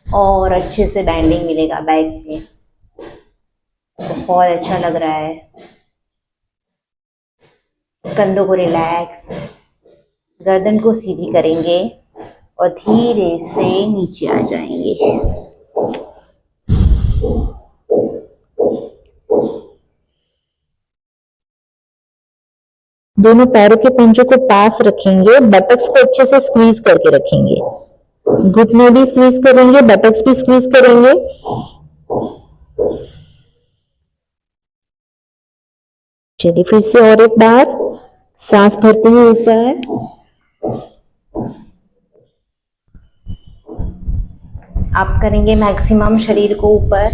और अच्छे से बैंडिंग मिलेगा बैक पे, बहुत अच्छा लग रहा है। कंधों को रिलैक्स, गर्दन को सीधी करेंगे और धीरे से नीचे आ जाएंगे। दोनों पैरों के पंजों को पास रखेंगे, बटक्स को अच्छे से स्क्वीज करके रखेंगे, घुटने भी स्क्वीज करेंगे, बटक्स भी स्क्वीज करेंगे। चलिए फिर से और एक बार, सांस भरते हुए ऊपर, आप करेंगे मैक्सिमम शरीर को ऊपर,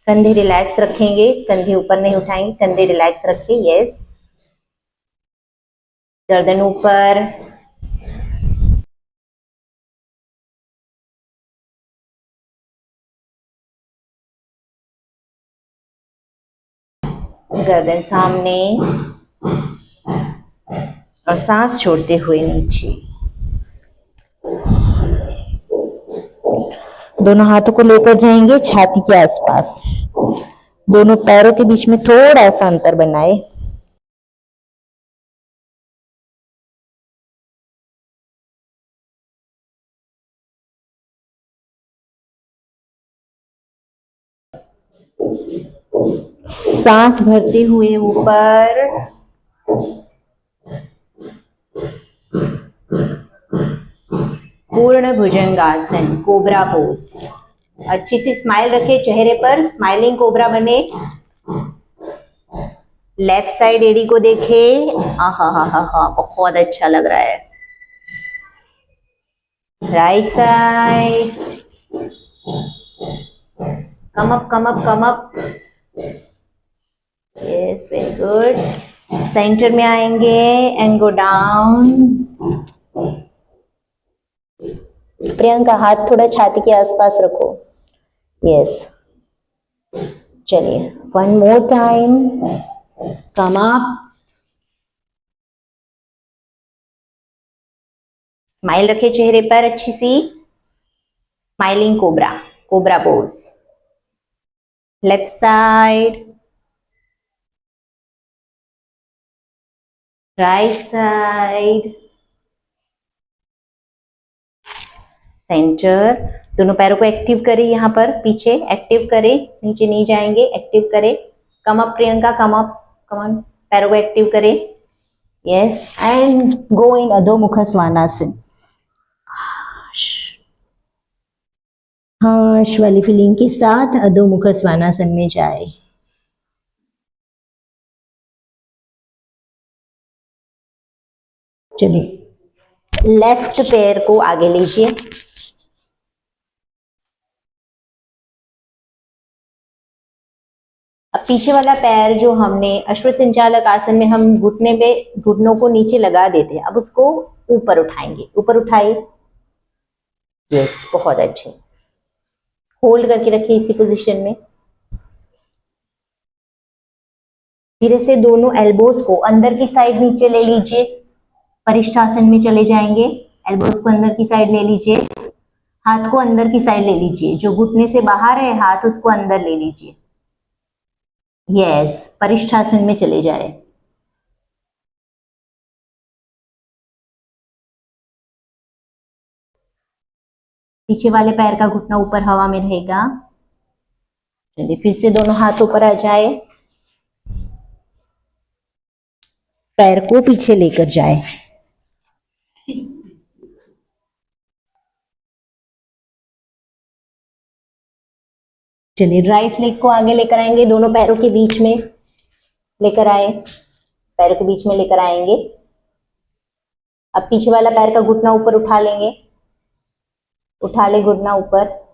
कंधे रिलैक्स रखेंगे, कंधे ऊपर नहीं उठाएंगे, कंधे रिलैक्स रखें, यस, गर्दन ऊपर, गर्दन सामने और सांस छोड़ते हुए नीचे। दोनों हाथों को लेकर जाएंगे छाती के आसपास, दोनों पैरों के बीच में थोड़ा सा अंतर बनाए। सांस भरते हुए ऊपर, पूर्ण भुजंगासन, कोबरा पोज। अच्छी सी स्माइल रखे चेहरे पर, स्माइलिंग कोबरा बने। लेफ्ट साइड एड़ी को देखे, आहा हा हा हा, बहुत अच्छा लग रहा है। Right side, come up come up come up, yes very good. Centre में आएंगे एंड गो डाउन। प्रियंका हाथ थोड़ा छाती के आसपास रखो, यस। चलिए one more time, come up, smile रखे चेहरे पर अच्छी सी, smiling cobra, cobra pose. Left side, right side, centre. दोनों पैरों को एक्टिव करें, यहाँ पर पीछे एक्टिव करें, नीचे नहीं जाएंगे, एक्टिव करें। Come up Priyanka, come up, come on, पैरों को एक्टिव करें, यस, एंड गो इन अधोमुख स्वानासन। हाश वाली फीलिंग के साथ अधोमुख स्वानासन में जाए। चलिए लेफ्ट पैर को आगे लीजिए, अब पीछे वाला पैर जो हमने अश्व संचालक आसन में हम घुटने पे, घुटनों को नीचे लगा देते हैं, अब उसको ऊपर उठाएंगे, ऊपर उठाइए, यस, बहुत अच्छे। होल्ड करके रखिए इसी पोजीशन में। धीरे से दोनों एल्बोज को अंदर की साइड नीचे ले लीजिए, परिष्ठासन में चले जाएंगे। एल्बोज को अंदर की साइड ले लीजिए, हाथ को अंदर की साइड ले लीजिए, जो घुटने से बाहर है हाथ उसको अंदर ले लीजिए, यस, परिष्ठासन में चले जाए। पीछे वाले पैर का घुटना ऊपर हवा में रहेगा। चलिए फिर से दोनों हाथ ऊपर आ जाए, पैर को पीछे लेकर जाए। चलिए राइट लेग को आगे लेकर आएंगे, दोनों पैरों के बीच में लेकर आए, पैरों के बीच में लेकर आएंगे। अब पीछे वाला पैर का घुटना ऊपर उठा लेंगे, उठा ले घुटना ऊपर।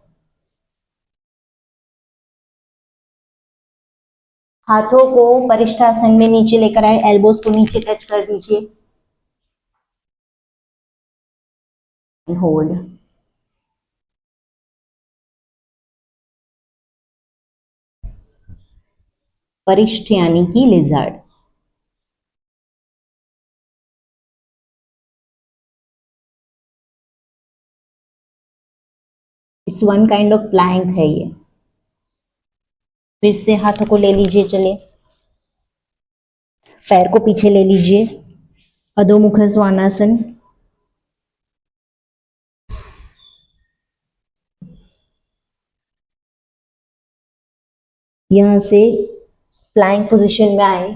हाथों को परिष्ठासन में नीचे लेकर आए, एल्बोज को नीचे टच कर दीजिए, होल्ड। परिष्ठ यानी कि lizard. It's one kind of Planck है ये। फिर से हाथों को ले लीजिए, चलिए पैर को पीछे ले लीजिए, अधोमुख स्वानासन। यहां से प्लैंक पोजीशन में आए,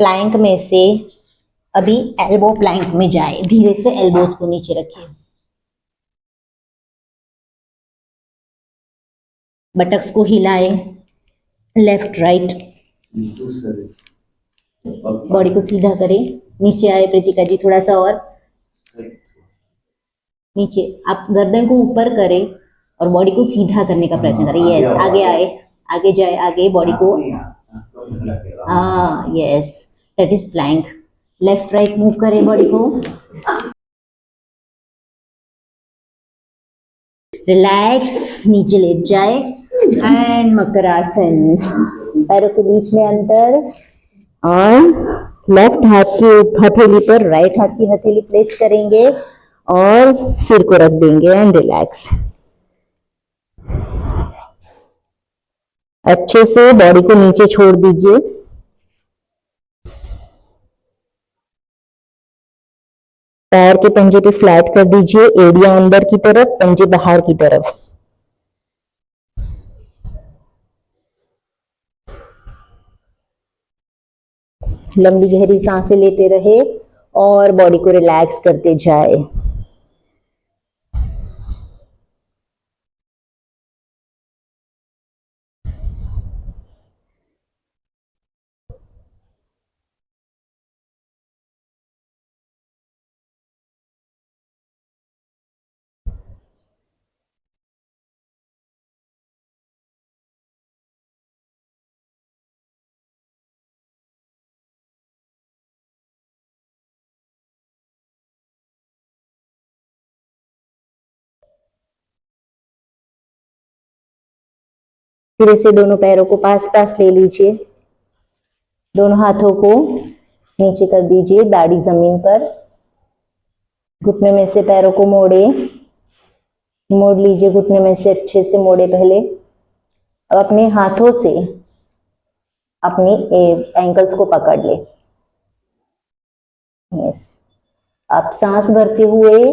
प्लैंक में से अभी एल्बो प्लैंक में जाए, धीरे से एल्बोज को नीचे रखिए, बटक्स को हिलाए, लेफ्ट राइट, बॉडी को सीधा करें, नीचे आए प्रीतिका जी, थोड़ा सा और नीचे। आप गर्दन को ऊपर करें और बॉडी को सीधा करने का प्रयत्न करें। यस, आगे आए, आगे जाए, आगे बॉडी को, हाँ yes, that is plank. Left right move करें बॉडी को, रिलैक्स, नीचे लेट जाए एंड मकरासन। पैरों के बीच में अंतर और लेफ्ट हाथ की हथेली पर राइट हाथ की हथेली प्लेस करेंगे और सिर को रख देंगे एंड रिलैक्स। अच्छे से बॉडी को नीचे छोड़ दीजिए, पैर के पंजे पे फ्लैट कर दीजिए, एड़ियां अंदर की तरफ, पंजे बाहर की तरफ। लंबी गहरी सांसें लेते रहे और बॉडी को रिलैक्स करते जाए। धीरे से दोनों पैरों को पास पास ले लीजिए, दोनों हाथों को नीचे कर दीजिए दाढ़ी जमीन पर, घुटने में से पैरों को मोड़े, मोड़ लीजिए, घुटने में से अच्छे से मोड़े पहले। अब अपने हाथों से अपनी एंकल्स को पकड़ ले। यस, आप सांस भरते हुए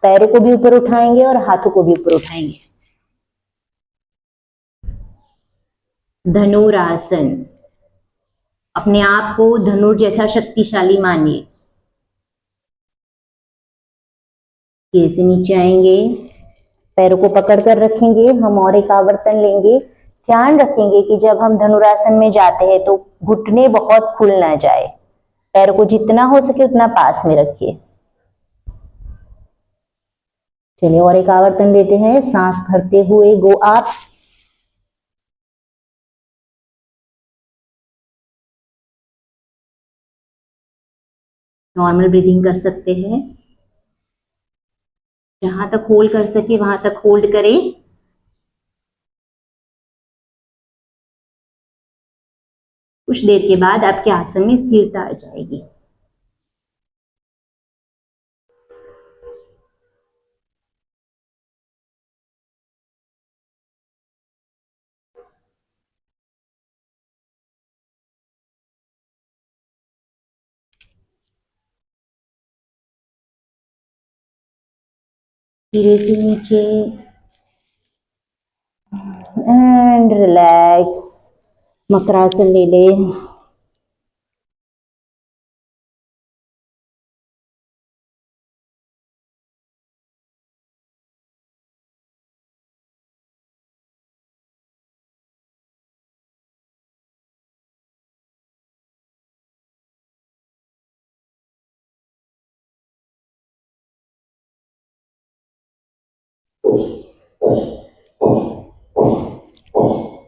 पैरों को भी ऊपर उठाएंगे और हाथों को भी ऊपर उठाएंगे। धनुरासन, अपने आप को धनुर जैसा शक्तिशाली मानिए। धीरे से नीचे आएंगे, पैरों को पकड़ कर रखेंगे, हम और एक आवर्तन लेंगे। ध्यान रखेंगे कि जब हम धनुरासन में जाते हैं तो घुटने बहुत खुल ना जाए, पैरों को जितना हो सके उतना पास में रखिए। चलिए और एक आवर्तन लेते हैं, सांस भरते हुए गो अप, नॉर्मल ब्रीदिंग कर सकते हैं, जहां तक होल्ड कर सके वहां तक होल्ड करें। कुछ देर के बाद आपके आसन में स्थिरता आ जाएगी। धीरे से नीचे एंड रिलैक्स। मकरासन ले ले।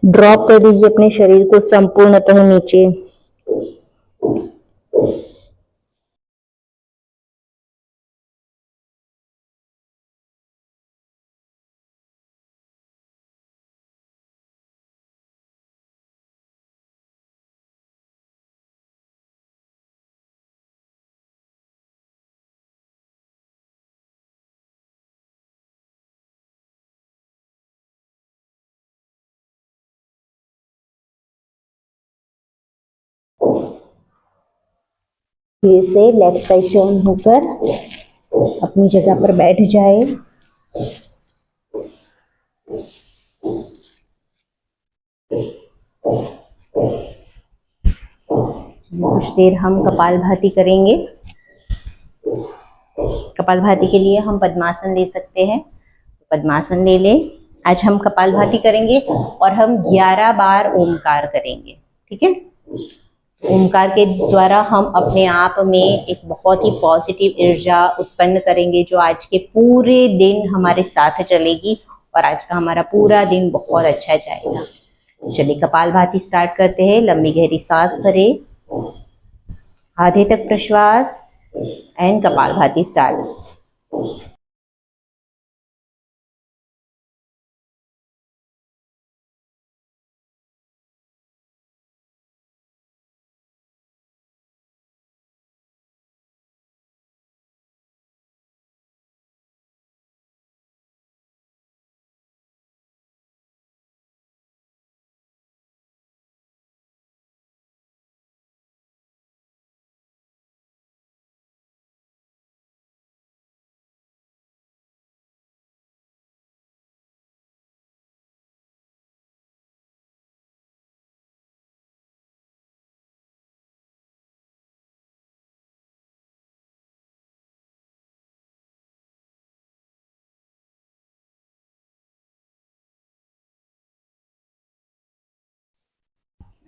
ड्रॉप कर दीजिए अपने शरीर को संपूर्णतः नीचे। फिर से लेफ्ट साइड टर्न होकर अपनी जगह पर बैठ जाए। कुछ देर हम कपालभाति करेंगे। कपालभाति के लिए हम पद्मासन ले सकते हैं, पद्मासन ले लें। आज हम कपालभाति करेंगे और हम 11 बार ओमकार करेंगे। ठीक है, ओमकार के द्वारा हम अपने आप में एक बहुत ही पॉजिटिव ऊर्जा उत्पन्न करेंगे, जो आज के पूरे दिन हमारे साथ चलेगी और आज का हमारा पूरा दिन बहुत अच्छा जाएगा। चलिए कपालभाति स्टार्ट करते हैं। लंबी गहरी सांस भरें, आधे तक प्रश्वास and kapalbhati start.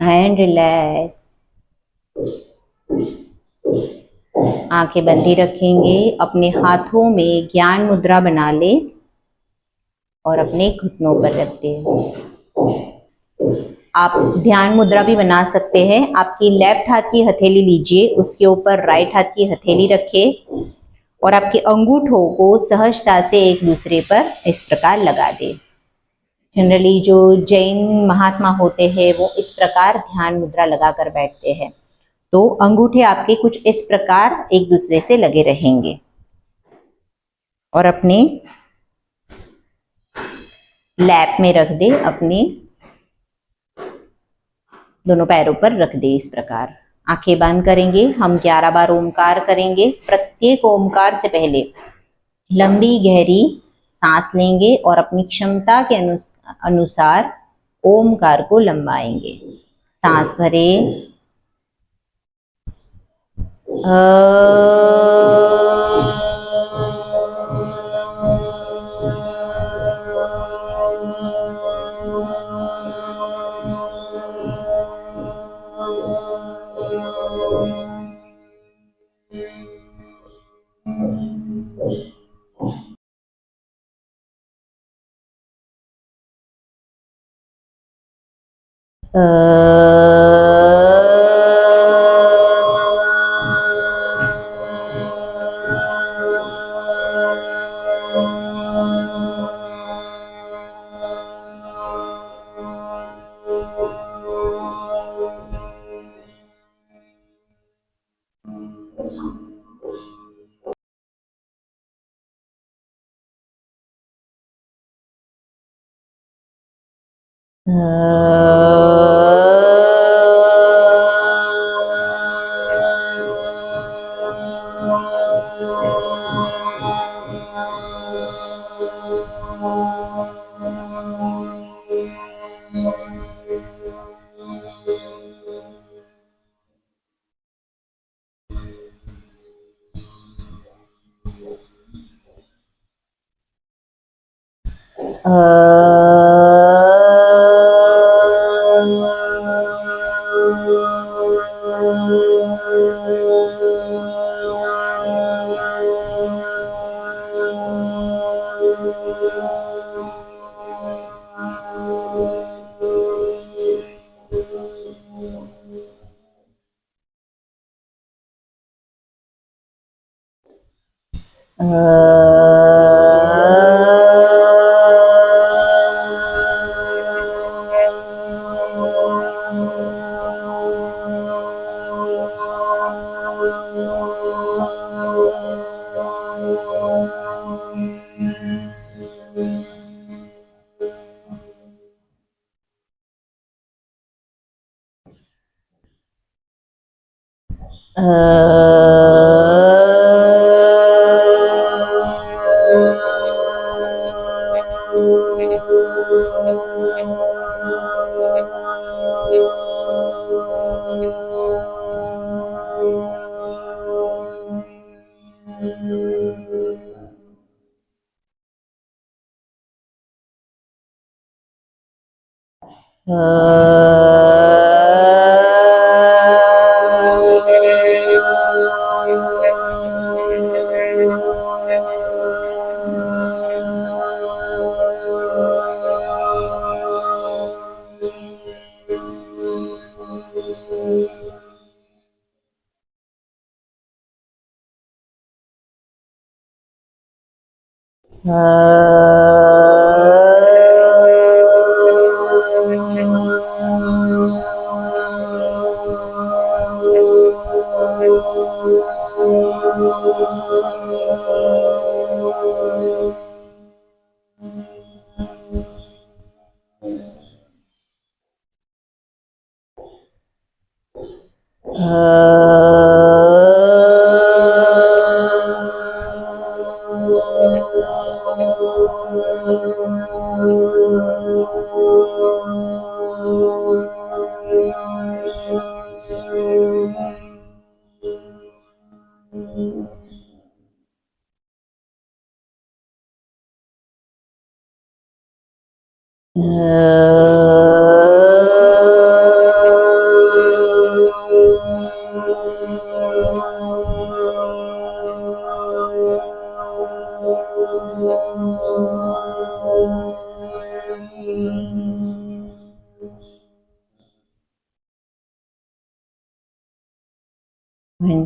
And relax. आंखें बंद ही रखेंगे। अपने हाथों में ज्ञान मुद्रा बना ले और अपने घुटनों पर रख दे। आप ध्यान मुद्रा भी बना सकते हैं। आपकी लेफ्ट हाथ की हथेली लीजिए, उसके ऊपर राइट हाथ की हथेली रखें और आपके अंगूठों को सहजता से एक दूसरे पर इस प्रकार लगा दे। जनरली जो जैन महात्मा होते हैं वो इस प्रकार ध्यान मुद्रा लगाकर बैठते हैं। तो अंगूठे आपके कुछ इस प्रकार एक दूसरे से लगे रहेंगे और अपने लैप में रख दे, अपने दोनों पैरों पर रख दे इस प्रकार। आंखें बंद करेंगे। हम 11 बार ओमकार करेंगे। प्रत्येक ओमकार से पहले लंबी गहरी सांस लेंगे और अपनी क्षमता के अनुसार ओमकार को लंबाएंगे। सांस भरें।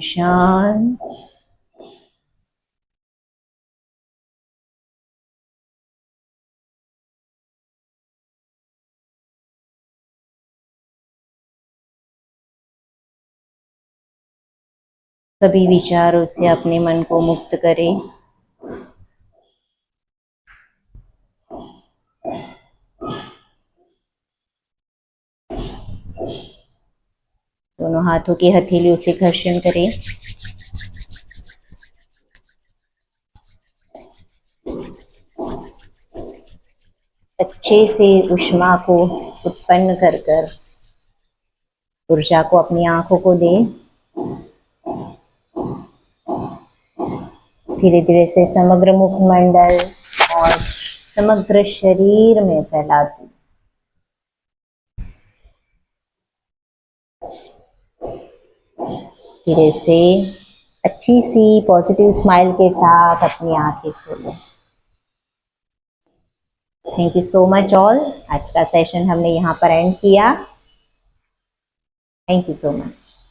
शांत। सभी विचारों से अपने मन को मुक्त करें। दोनों हाथों की हथेलियों से घर्षण करें। अच्छे से ऊष्मा को उत्पन्न कर कर ऊर्जा को अपनी आंखों को दें। धीरे धीरे से समग्र मुखमंडल और समग्र शरीर में फैला दें। धीरे से अच्छी सी पॉजिटिव स्माइल के साथ अपनी आंखें खोलें। Thank you so much all. आज का सेशन हमने यहाँ पर एंड किया। Thank you so much.